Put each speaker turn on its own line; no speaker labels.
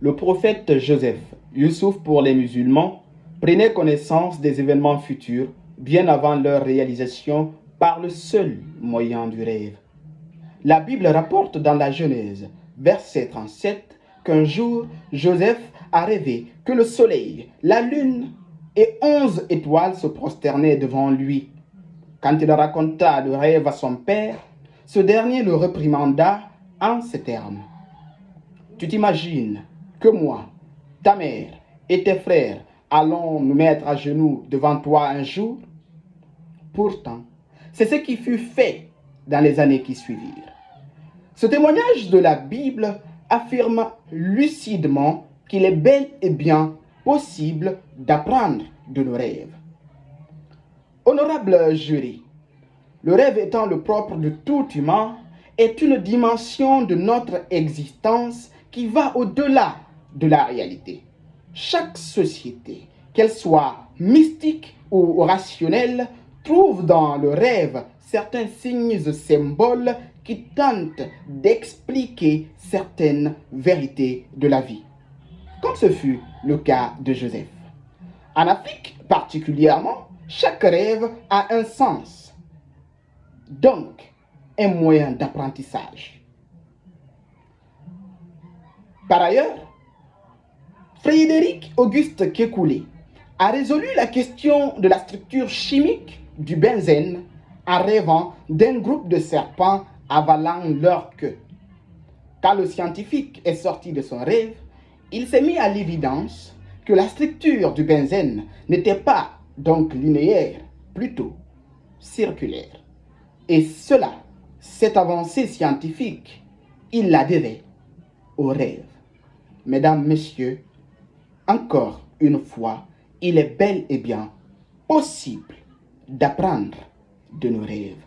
Le prophète Joseph, Youssouf pour les musulmans, prenait connaissance des événements futurs bien avant leur réalisation par le seul moyen du rêve. La Bible rapporte dans la Genèse, verset 37, qu'un jour, Joseph a rêvé que le soleil, la lune et 11 étoiles se prosternaient devant lui. Quand il raconta le rêve à son père, ce dernier le réprimanda en ces termes. Tu t'imagines que moi, ta mère et tes frères allons nous mettre à genoux devant toi un jour? Pourtant, c'est ce qui fut fait dans les années qui suivirent. Ce témoignage de la Bible affirme lucidement qu'il est bel et bien possible d'apprendre de nos rêves. Honorable jury, le rêve étant le propre de tout humain, est une dimension de notre existence qui va au-delà de la réalité. Chaque société, qu'elle soit mystique ou rationnelle, trouve dans le rêve certains signes et symboles qui tentent d'expliquer certaines vérités de la vie, comme ce fut le cas de Joseph. En Afrique particulièrement, chaque rêve a un sens, donc un moyen d'apprentissage. Par ailleurs, Frédéric Auguste Kekulé a résolu la question de la structure chimique du benzène en rêvant d'un groupe de serpents avalant leur queue. Quand le scientifique est sorti de son rêve, il s'est mis à l'évidence que la structure du benzène n'était pas donc linéaire, plutôt circulaire. Et cela, cette avancée scientifique, il la devait au rêve. Mesdames, Messieurs, encore une fois, il est bel et bien possible d'apprendre de nos rêves.